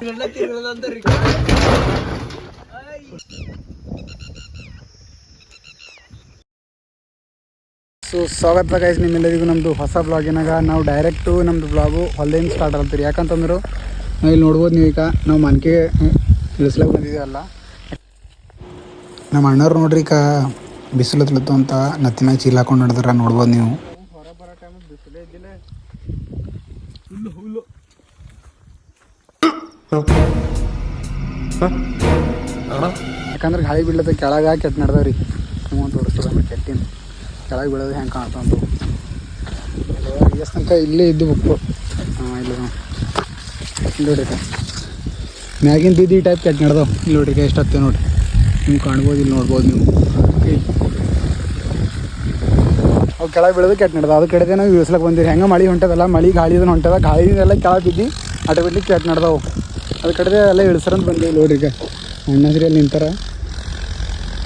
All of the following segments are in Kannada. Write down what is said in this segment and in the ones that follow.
ಸೊ ಸ್ವಾಗತ ಗೈಸ್ ನಿಮ್ಮೆಲ್ಲರಿಗೂ ನಮ್ಮದು ಹೊಸ ಬ್ಲಾಗಿನಾಗ. ನಾವು ಡೈರೆಕ್ಟು ನಮ್ಮದು ಬ್ಲಾಗು ಹೊಲದಿಂದ ಸ್ಟಾರ್ಟ್ ಆಗ್ತೀರಿ. ಯಾಕಂತಂದ್ರು ನಾವು ಇಲ್ಲಿ ನೋಡ್ಬೋದು ನೀವು ಈಗ ನಾವು ಮನ್ಕೆ ಇಳಿಸ್ಲಾಗ ಬಂದಿದ್ದೀವಲ್ಲ. ನಮ್ಮ ಅಣ್ಣವ್ರು ನೋಡ್ರಿ ಈಗ ಬಿಸಿಲು ಹತ್ಲತ್ತು ಅಂತ ನತ್ತಿನಾಗ ಚೀಲ ಹಾಕೊಂಡು ನಡೆದಾರ ನೋಡ್ಬೋದು ನೀವು. ಯಾಕಂದ್ರೆ ಗಾಳಿ ಬೀಳತ್ತೆ ಕೆಳಗೆ ಕೆಟ್ಟ ನಡೆದವ್ರಿ. ನೀವು ತೋರಿಸ್ತದ ಕೆಟ್ಟಿನ ಕೆಳಗೆ ಬೀಳೋದು ಹೆಂಗೆ ಕಾಣ್ತಂತು ಎಷ್ಟು ತನಕ ಇಲ್ಲೇ ಇದ್ದು ಬುಕ್ಕು. ಹಾಂ ಇಲ್ಲ ಇಲ್ಲಿ ನೋಡ್ರಿ ಮ್ಯಾಗಿನ ಬಿದ್ದು ಈ ಟೈಪ್ ಕೆಟ್ಟ ನಡೆದವು. ಇಲ್ಲಿ ನೋಡ್ರಿ ಎಷ್ಟು ಹತ್ತೇವೆ ನೋಡ್ರಿ, ನಿಮ್ಗೆ ಕಾಣ್ಬೋದು, ಇಲ್ಲಿ ನೋಡ್ಬೋದು ನೀವು. ಅವು ಕೆಳಗೆ ಬೀಳೋದು ಕೆಟ್ಟ ನಡೆದ. ಅದು ಕಡೆದೇ ನಾವು ಇಳಿಸ್ಲಕ್ಕೆ ಬಂದಿರಿ. ಹೆಂಗೆ ಮಳೆ ಹೊಂಟದಲ್ಲ, ಮಳೆ ಗಾಳಿ ಇದನ್ನು ಹೊಂಟದ, ಗಾಳಿದೆಲ್ಲ ಕೆಳಗೆ ಬಿದ್ದು ಆಟೋಮೆಟಿಕ್ ಕೆಟ್ಟ ನಡೆದವು. ಅದು ಕಡೆದೇ ಎಲ್ಲ ಇಳಿಸ್ರಂತ ಬಂದೀವಿ ನೋಡ್ರಿ. ಈಗ ಅಣ್ಣಸ್ರಿ ಅಲ್ಲಿ ನಿಂತಾರ,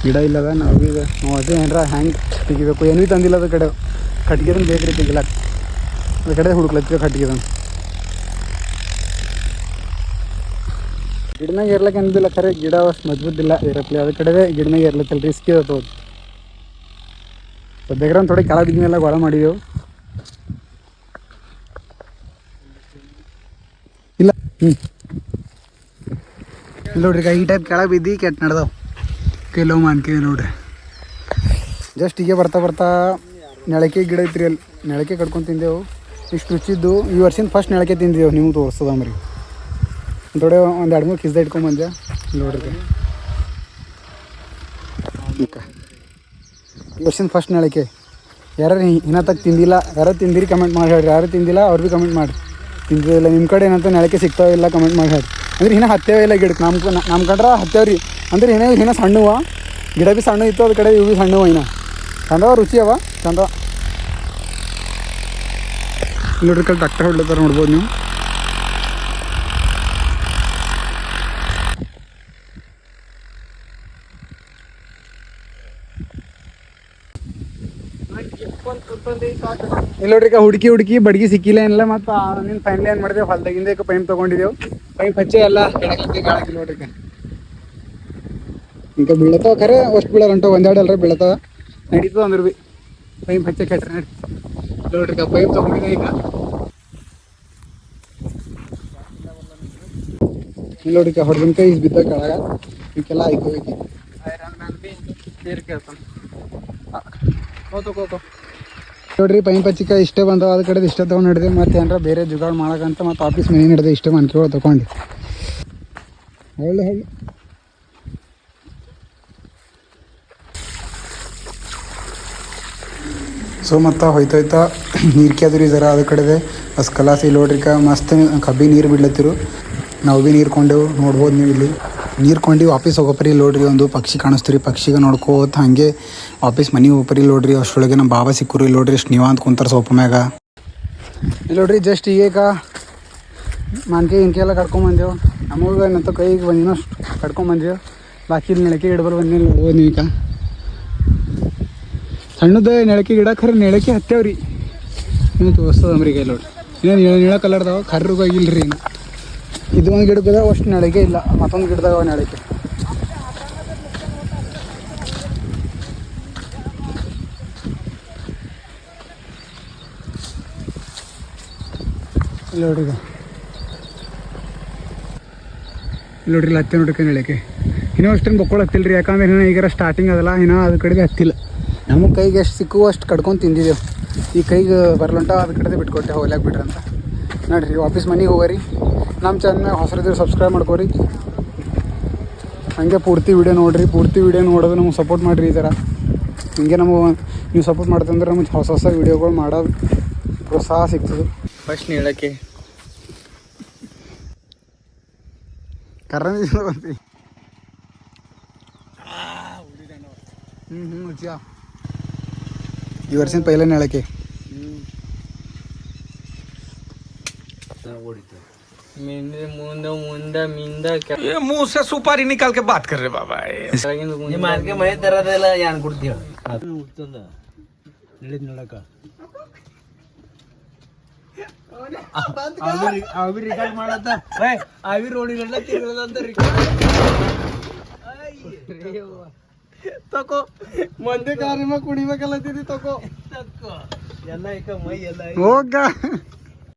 ಗಿಡ ಇಲ್ಲದ. ನಾವು ಈಗ ನಾವು ಅದೇ ಏನಾರ ಹ್ಯಾಂಗೆ ತೆಗಿಬೇಕು ಏನೂ ತಂದಿಲ್ಲ. ಅದು ಕಡೆ ಕಟ್ಗೆದನ್ನು ಬೇಕ್ರಿ ತೆಗಿಲಾಕ. ಅದು ಕಡೆ ಹುಡುಕ್ಲತ್ತೀವಿ ಕಟ್ಗೆದನ್ನು. ಗಿಡನಾಗ ಏರ್ಲಕ್ಕೆ ಏನಿಲ್ಲ, ಖರೆ ಗಿಡ ಅಷ್ಟು ಮಜಬೂತಿಲ್ಲ ಏರಪ್ಲಿ. ಅದ್ರ ಕಡೆ ಗಿಡನಾಗ ಏರ್ಲತ್ತಲ್ಲ, ರಿಸ್ಕ್ ಇರತ್ತವು. ಸದ್ಯಗ್ರ ಒಂದು ಥೋಡೆ ಕೆಳಗೆ ಬಿದ್ದನೆಲ್ಲ ಗೊಳ ಮಾಡಿದೆವು. ಇಲ್ಲ ಇಲ್ಲ ನೋಡ್ರಿ ಈಗ ಈ ಟೈಪ್ ಕೆಳಗೆ ಬಿದ್ದು ಕೆಟ್ಟ ನಡೆದವು. ಕೆಲವು ಮಾನ್ಕೇವಿ ನೋಡ್ರಿ. ಜಸ್ಟ್ ಹೀಗೆ ಬರ್ತಾ ಬರ್ತಾ ನೆಳಕೆ ಗಿಡ ಐತ್ರಿ, ಅಲ್ಲಿ ನೆಳಕೆ ಕಟ್ಕೊಂಡು ತಿಂದೆವು. ಇಷ್ಟು ರುಚಿದ್ದು ಈ ವರ್ಷದಿಂದ ಫಸ್ಟ್ ನೆಳಕೆ ತಿಂದಿದ್ದೆವು. ನಿಮ್ಗೆ ತೋರಿಸ್ತದಮ್ರಿ ಥೋಡೆ ಒಂದು 2-3 ಕಿಸ್ದ ಇಟ್ಕೊಂಬಂದೆ ನೋಡ್ರಿ. ಈಗ ಈ ವರ್ಷದಿಂದ ಫಸ್ಟ್ ನೆಳಕೆ. ಯಾರು ಇನ್ನೂ ತಕ್ಕ ತಿಂದಿಲ್ಲ, ಯಾರು ತಿಂದಿರಿ ಕಮೆಂಟ್ ಮಾಡಿ ಹೇಳ್ರಿ. ಯಾರು ತಿಂದಿಲ್ಲ ಅವ್ರು ಭೀ ಕಮೆಂಟ್ ಮಾಡಿ. ತಿಂದಿಲ್ಲ ನಿಮ್ಮ ಕಡೆ ಏನಂತ ನೆಳಕೆ ಸಿಗ್ತಾವಿಲ್ಲ ಕಮೆಂಟ್ ಮಾಡಿ ಹೇಳ್ರಿ. ಅಂದ್ರೆ ಇನ್ನೂ ಹತ್ತೇವ ಇಲ್ಲ ಗಿಡಕ್ಕೆ. ನಮ್ಮ ಕಂಡ್ರೆ ಹತ್ತೇವ್ರಿ. ಅಂದ್ರೆ ಇನ್ನೂ ಸಣ್ಣವ ಗಿಡ ಭೀ ಸಣ್ಣ ಇತ್ತು. ಅದ್ರ ಕಡೆ ಇವು ಭೀ ಸಣ್ಣವ ಇನ್ನೂ ಚಂದವ, ರುಚಿ ಅವ ಚಂದವ. ನೋಡ್ರಿ ಕಡೆ ಟ್ರ್ಯಾಕ್ಟರ್ ಹೊಡ್ಲತ್ತಾರ ನೋಡ್ಬೋದು ನೀವು. ಇಲ್ಲಿ ನೋಡ್ರಿ ಹುಡುಕಿ ಬಡ್ಗಿ ಸಿಕ್ಕಿಲ್ಲ ಏನಿಲ್ಲ. ಮತ್ತು ನಿನ್ನ ಫೈನಲ್ ಏನು ಮಾಡಿದೆವು, ಹೊಲ್ದಾಗಿಂದ ಪೈಪ್ ತೊಗೊಂಡಿದ್ದೆವು. ಪೈಪ್ ಹಚ್ಚಿ ಎಲ್ಲ ಕೆಳಗೆ ನೋಡ್ರಿ. ಈಗ ಬೀಳತಾವ ಖರೆ ಅಷ್ಟು ಬೀಳೋ ಗಂಟು ಒಂದೆರಡು ಎಲ್ಲರ ಬೀಳತಾವ, ನಡೀತದ ಅಂದ್ರೆ ಭೀ ಪೈಪ್ ಹಚ್ಚಿ ಕೆಟ್ರೆ ನಡಿ. ನೋಡ್ರಿ ಪೈಪ್ ತೊಗೊಂಡಿದ್ದೆ ಈಗ. ಇಲ್ಲಿ ನೋಡ್ರಿ ಹೊಡೆದಿನ ಕೈ ಬಿದ್ದ ಕೆಳಗ ಇವಕ್ಕೆಲ್ಲ ಆಯ್ಕೋಬೇಕು. ನೋಡ್ರಿ ಪೈಪ್ ಹಚ್ಚಿಕ ಇಷ್ಟೇ ಬಂದವ. ಅದ ಕಡೆ ಇಷ್ಟೇ ತೊಗೊಂಡು ಹಿಡಿದೆ. ಮತ್ತೆ ಏನಾರ ಬೇರೆ ಜುಗಾಡು ಮಾಡೋಕ್ಕಂತ ಮತ್ತು ಆಫೀಸ್ ಮನೆ ಹಿಡಿದೆ ಇಷ್ಟೇ ಮನ್ಕೆಗಳು ತೊಗೊಂಡು ಹೊಳ್ಳಿ. ಸೊ ಮತ್ತು ಹೋಯ್ತಾ ನೀರು ಕ್ಯಾದ್ರಿ ಜರ ಅದ ಕಡೆ ಬಸ್ ಕಲಾಸ. ಇಲ್ಲಿ ನೋಡ್ರಿಕ ಮಸ್ತ್ ಕಬ್ಬಿ ನೀರು ಬಿಡ್ಲತ್ತಿರು. ನಾವು ಭೀ ನೀರು ಕೊಂಡೆವು ನೋಡ್ಬೋದು ನೀವು. ಇಲ್ಲಿ ನೀರು ಕೊಂಡು ವಾಪಸ್ ಹೋಗೋಪರಿ ನೋಡ್ರಿ ಒಂದು ಪಕ್ಷಿ ಕಾಣಿಸ್ತೀರಿ. ಪಕ್ಷಿಗೆ ನೋಡ್ಕೋತ ಹಾಗೆ ವಾಪಸ್ ಮನೆ ಹೋಗೋಪರಿ ನೋಡ್ರಿ. ಅಷ್ಟರೊಳಗೆ ನಮ್ಮ ಬಾಬಾ ಸಿಕ್ಕರು. ಇಲ್ಲಿ ನೋಡ್ರಿ ಎಷ್ಟು ನೀವ ಅಂತ ಕುಂತಾರೆ ಸೋಪ ಮ್ಯಾಗ. ಇಲ್ಲಿ ನೋಡ್ರಿ ಜಸ್ಟ್ ಈಗ ಮಾನ್ಕೆ ಇಂಕೆ ಎಲ್ಲ ಕಟ್ಕೊಂಬಂದೆವು. ನಮಗೆ ಏನಂತ ಕೈಗೆ ಬಂದಿನೋ ಅಷ್ಟು ಕಟ್ಕೊಂಬಂದೆವು. ಬಾಕಿ ಇಲ್ಲಿ ನೆಳಕೆ ಗಿಡಬಲ್ ಬಂದಿ ನೋಡ್ಬೋದು ನೀವು. ಈಗ ಸಣ್ಣದ ನೆಳಕೆ ಗಿಡ ಖರೆ ನೆಳಕೆ ಹತ್ತೇವ್ರಿ. ನೀವು ತೋರಿಸ್ತದಮ್ರಿ ಕೈ ನೋಡ್ರಿ. ಇನ್ನೇನು ನೀಳ ಕಲರ್ದಾವ ಕರ್ರಗಾಗಿಲ್ರಿ. ಇನ್ನು ಇದು ಒಂದು ಗಿಡದ ಅಷ್ಟು ನೆಳಕೆ ಇಲ್ಲ, ಮತ್ತೊಂದು ಗಿಡದಾಗ ನೆಳಕೆ. ಇಲ್ಲಿ ನೋಡ್ರಿ ಇಲ್ಲಿ ಹತ್ತೆ ನೋಡ್ರಿ ನೆಳಕೆ. ಇನ್ನೂ ಅಷ್ಟೇನು ಬಕ್ಕೊಳ ಹತ್ತಿಲ್ಲ ರೀ. ಯಾಕಂದ್ರೆ ಇನ್ನೂ ಈಗಾರ ಸ್ಟಾರ್ಟಿಂಗ್ ಅದಲ್ಲ, ಇನ್ನೂ ಅದ್ರ ಕಡೆಗೆ ಹತ್ತಿಲ್ಲ. ನಮಗೆ ಕೈಗೆ ಎಷ್ಟು ಸಿಕ್ಕು ಅಷ್ಟು ಕಟ್ಕೊಂಡು ತಿಂದಿದ್ದೆವು. ಈ ಕೈಗೆ ಬರ್ಲಂಟ ಅದ್ರ ಕಡೆ ಬಿಟ್ಕೊಟ್ಟೆ ಹೋಗ್ಲಾಕ ಬಿಡ್ರಿ ಅಂತ. ನೋಡಿರಿ ವಾಪಸ್ ಮನೆಗೆ ಹೋಗೋರಿ. ನಮ್ಮ ಚಾನಲ್ನಾಗ ಹೊಸರಿದ್ದೀವಿ ಸಬ್ಸ್ಕ್ರೈಬ್ ಮಾಡ್ಕೋರಿ. ಹಂಗೆ ಪೂರ್ತಿ ವೀಡಿಯೋ ನೋಡಿರಿ. ಪೂರ್ತಿ ವೀಡಿಯೋ ನೋಡೋದು ನಮಗೆ ಸಪೋರ್ಟ್ ಮಾಡಿರಿ. ಈ ಥರ ಹಿಂಗೆ ನಮಗೆ ನೀವು ಸಪೋರ್ಟ್ ಮಾಡ್ತಂದ್ರೆ ನಮಗೆ ಹೊಸ ವೀಡಿಯೋಗಳು ಮಾಡೋದು ಪ್ರೋತ್ಸಾಹ ಸಿಗ್ತದೆ. ಫಸ್ಟ್ ಹೇಳೋಕ್ಕೆ ಕರ್ರ ಬಂತೀವಿ. ರುಚಿಯ ಈ ವರ್ಷದ ಪೈಲೆ ಹೇಳಕ್ಕೆ मुंह से सुपारी निकाल के बात कर रहे बाबा. ये मान के मैं तेरा देला यान कुर्ती ಅವಿ ರಿಕಾರ್ಡ್ ಮಾಡತ್ತ ಅವಿ ರೋಡಿಗೆಲ್ಲ ತಿರ್ಗದಂತ ತಕೋ ಮಂದಿ ಕಾರ್ಯಮ ಕುಣಿಬೇಕಲ್ಲತ್ತಿದಿ ತಕೋ ಎಲ್ಲ ಈಗ ಮೈ ಎಲ್ಲ ಹೋಗ